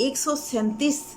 137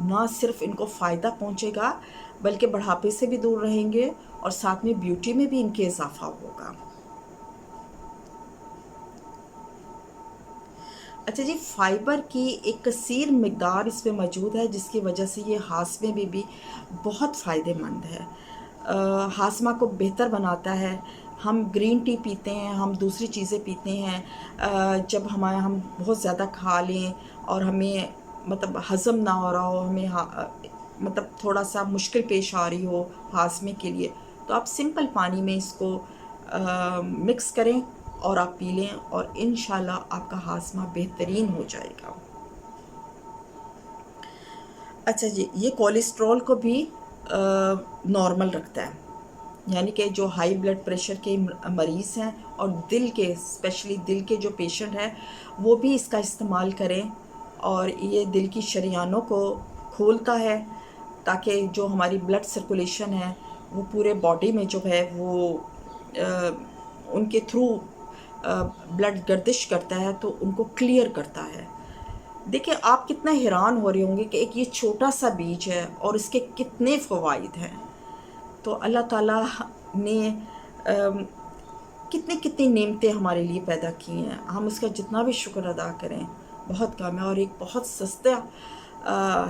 نہ صرف ان کو فائدہ پہنچے گا بلکہ بڑھاپے سے بھی دور رہیں گے اور ساتھ میں بیوٹی میں بھی ان کے اضافہ ہوگا۔ اچھا جی، فائبر کی ایک کثیر مقدار اس میں موجود ہے جس کی وجہ سے یہ ہاضمے میں بھی بہت فائدہ مند ہے، ہاضمہ کو بہتر بناتا ہے۔ ہم گرین ٹی پیتے ہیں، ہم دوسری چیزیں پیتے ہیں، جب ہم بہت زیادہ کھا لیں اور ہمیں مطلب ہضم نہ ہو رہا ہو، ہمیں مطلب تھوڑا سا مشکل پیش آ رہی ہو ہاضمے کے لیے، تو آپ سمپل پانی میں اس کو مکس کریں اور آپ پی لیں اور انشاءاللہ آپ کا ہاضمہ بہترین ہو جائے گا۔ اچھا جی، یہ کولیسٹرول کو بھی نارمل رکھتا ہے، یعنی کہ جو ہائی بلڈ پریشر کے مریض ہیں اور دل کے اسپیشلی دل کے جو پیشنٹ ہیں وہ بھی اس کا استعمال کریں، اور یہ دل کی شریانوں کو کھولتا ہے تاکہ جو ہماری بلڈ سرکولیشن ہے وہ پورے باڈی میں جو ہے وہ ان کے تھرو بلڈ گردش کرتا ہے تو ان کو کلیئر کرتا ہے۔ دیکھیں آپ کتنا حیران ہو رہے ہوں گے کہ ایک یہ چھوٹا سا بیج ہے اور اس کے کتنے فوائد ہیں۔ تو اللہ تعالیٰ نے کتنی کتنی نعمتیں ہمارے لیے پیدا کی ہیں، ہم اس کا جتنا بھی شکر ادا کریں بہت کم ہے، اور ایک بہت سستا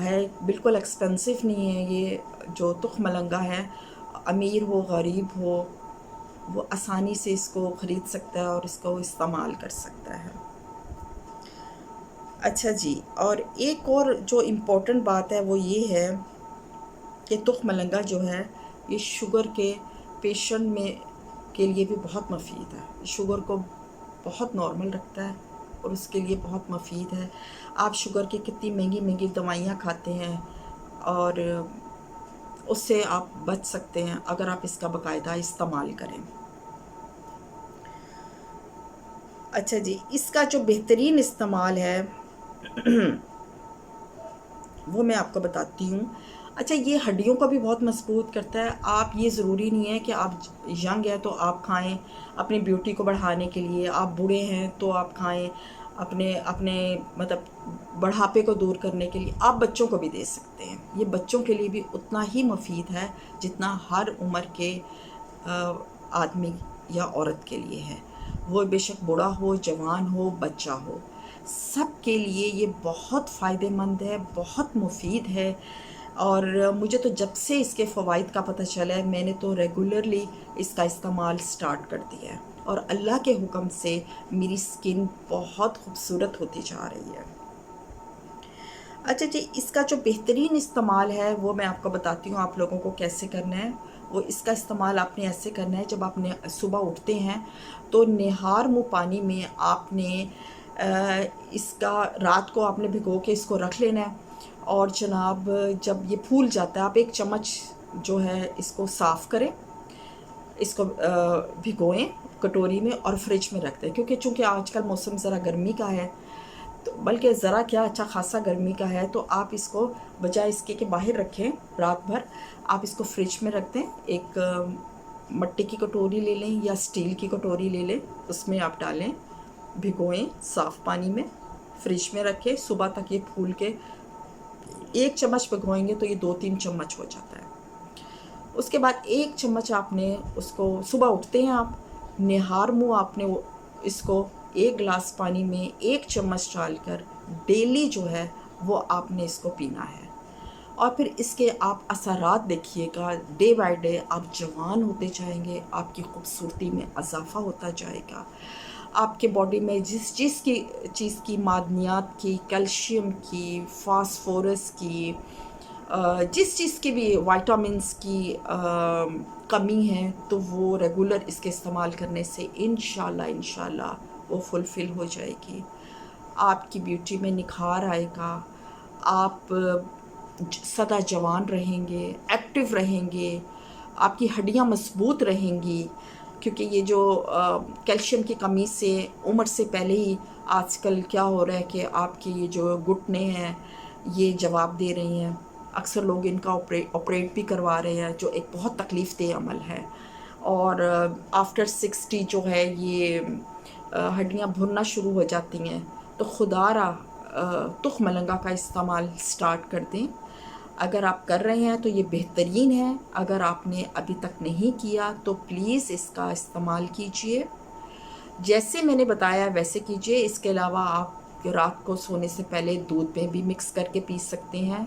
ہے، بالکل ایکسپینسو نہیں ہے۔ یہ جو تخم ملنگا ہے، امیر ہو غریب ہو وہ آسانی سے اس کو خرید سکتا ہے اور اس کو استعمال کر سکتا ہے۔ اچھا جی، اور ایک اور جو امپورٹنٹ بات ہے وہ یہ ہے کہ تخم ملنگا جو ہے یہ شوگر کے پیشنٹ میں کے لیے بھی بہت مفید ہے، شوگر کو بہت نارمل رکھتا ہے اور اس کے لیے بہت مفید ہے۔ آپ شوگر کی کتنی مہنگی مہنگی دوائیاں کھاتے ہیں اور اس سے آپ بچ سکتے ہیں اگر آپ اس کا باقاعدہ استعمال کریں۔ اچھا جی، اس کا جو بہترین استعمال ہے وہ میں آپ کو بتاتی ہوں۔ اچھا، یہ ہڈیوں کو بھی بہت مضبوط کرتا ہے۔ آپ یہ ضروری نہیں ہے کہ آپ ینگ ہیں تو آپ کھائیں اپنی بیوٹی کو بڑھانے کے لیے، آپ بوڑھے ہیں تو آپ کھائیں اپنے مطلب بڑھاپے کو دور کرنے کے لیے، آپ بچوں کو بھی دے سکتے ہیں۔ یہ بچوں کے لیے بھی اتنا ہی مفید ہے جتنا ہر عمر کے آدمی یا عورت کے لیے ہے، وہ بے شک بوڑھا ہو، جوان ہو، بچہ ہو، سب کے لیے یہ بہت فائدہ مند ہے، بہت مفید ہے۔ اور مجھے تو جب سے اس کے فوائد کا پتہ چلا ہے میں نے تو ریگولرلی اس کا استعمال سٹارٹ کر دیا ہے، اور اللہ کے حکم سے میری سکن بہت خوبصورت ہوتی جا رہی ہے۔ اچھا جی، اس کا جو بہترین استعمال ہے وہ میں آپ کو بتاتی ہوں آپ لوگوں کو کیسے کرنا ہے۔ وہ اس کا استعمال آپ نے ایسے کرنا ہے، جب آپ نے صبح اٹھتے ہیں تو نہار منہ پانی میں آپ نے اس کا رات کو آپ نے بھگو کے اس کو رکھ لینا ہے، اور جناب جب یہ پھول جاتا ہے آپ ایک چمچ جو ہے اس کو صاف کریں، اس کو بھگوئیں کٹوری میں اور فریج میں رکھ دیں، کیونکہ چونکہ آج کل موسم ذرا گرمی کا ہے، تو بلکہ ذرا کیا اچھا خاصا گرمی کا ہے، تو آپ اس کو بجائے اس کے کہ باہر رکھیں رات بھر، آپ اس کو فریج میں رکھ دیں۔ ایک مٹی کی کٹوری لے لیں یا سٹیل کی کٹوری لے لیں، اس میں آپ ڈالیں، بھگوئیں صاف پانی میں، فریج میں رکھیں، صبح تک یہ پھول کے ایک چمچ بھگوئیں گے تو یہ 2-3 چمچ ہو جاتا ہے۔ اس کے بعد ایک چمچ آپ نے اس کو صبح اٹھتے ہیں آپ نہار منہ آپ نے اس کو ایک گلاس پانی میں ایک چمچ ڈال کر ڈیلی جو ہے وہ آپ نے اس کو پینا ہے، اور پھر اس کے آپ اثرات دیکھیے گا، ڈے بائی ڈے آپ جوان ہوتے جائیں گے، آپ کی خوبصورتی میں اضافہ ہوتا جائے گا، آپ کے باڈی میں جس چیز کی معدنیات کی، کیلشیم کی، فاسفورس کی، جس چیز کی بھی وائٹامنس کی کمی ہے تو وہ ریگولر اس کے استعمال کرنے سے انشاءاللہ وہ فلفل ہو جائے گی۔ آپ کی بیوٹی میں نکھار آئے گا، آپ سدا جوان رہیں گے، ایکٹیو رہیں گے، آپ کی ہڈیاں مضبوط رہیں گی، کیونکہ یہ جو کیلشیم کی کمی سے عمر سے پہلے ہی آج کل کیا ہو رہا ہے کہ آپ کی یہ جو گھٹنے ہیں یہ جواب دے رہی ہیں، اکثر لوگ ان کا آپریٹ بھی کروا رہے ہیں، جو ایک بہت تکلیف دہ عمل ہے، اور آفٹر 60 جو ہے یہ ہڈیاں بھرنا شروع ہو جاتی ہیں، تو خدا را تخم ملنگا کا استعمال سٹارٹ کر دیں، اگر آپ کر رہے ہیں تو یہ بہترین ہے، اگر آپ نے ابھی تک نہیں کیا تو پلیز اس کا استعمال کیجئے، جیسے میں نے بتایا ویسے کیجئے۔ اس کے علاوہ آپ رات کو سونے سے پہلے دودھ میں بھی مکس کر کے پی سکتے ہیں،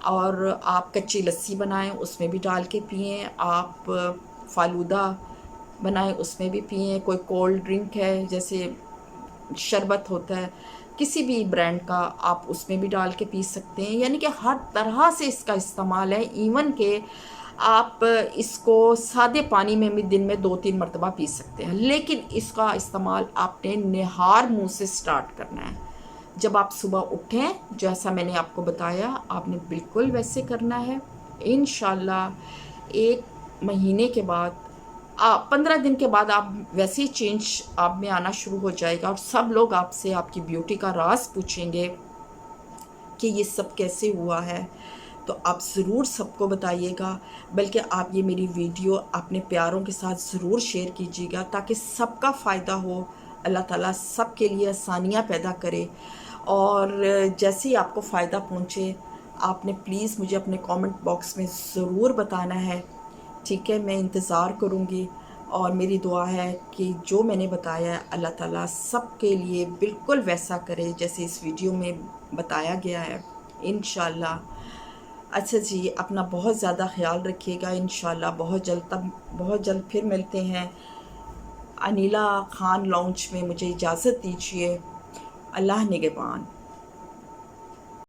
اور آپ کچی لسی بنائیں اس میں بھی ڈال کے پئیں، آپ فالودہ بنائیں اس میں بھی پئیں، کوئی کولڈ ڈرنک ہے جیسے شربت ہوتا ہے کسی بھی برانڈ کا، آپ اس میں بھی ڈال کے پی سکتے ہیں، یعنی کہ ہر طرح سے اس کا استعمال ہے۔ ایون کہ آپ اس کو سادے پانی میں بھی دن میں 2-3 مرتبہ پی سکتے ہیں، لیکن اس کا استعمال آپ نے نہار منہ سے سٹارٹ کرنا ہے۔ جب آپ صبح اٹھیں جیسا میں نے آپ کو بتایا آپ نے بالکل ویسے کرنا ہے۔ انشاءاللہ 1 مہینے کے بعد 15 دن کے بعد آپ ویسے ہی چینج آپ میں آنا شروع ہو جائے گا، اور سب لوگ آپ سے آپ کی بیوٹی کا راز پوچھیں گے کہ یہ سب کیسے ہوا ہے، تو آپ ضرور سب کو بتائیے گا، بلکہ آپ یہ میری ویڈیو اپنے پیاروں کے ساتھ ضرور شیئر کیجیے گا تاکہ سب کا فائدہ ہو، اللہ تعالیٰ سب کے لیے آسانیاں پیدا کرے، اور جیسے ہی آپ کو فائدہ پہنچے آپ نے پلیز مجھے اپنے کامنٹ باکس میں ضرور بتانا ہے، ٹھیک ہے؟ میں انتظار کروں گی، اور میری دعا ہے کہ جو میں نے بتایا ہے اللہ تعالیٰ سب کے لیے بالکل ویسا کرے جیسے اس ویڈیو میں بتایا گیا ہے انشاءاللہ۔ اچھا جی، اپنا بہت زیادہ خیال رکھیے گا، انشاءاللہ بہت جلد پھر ملتے ہیں۔ انیلا خان لاؤنج میں مجھے اجازت دیجیے، اللہ نگہبان۔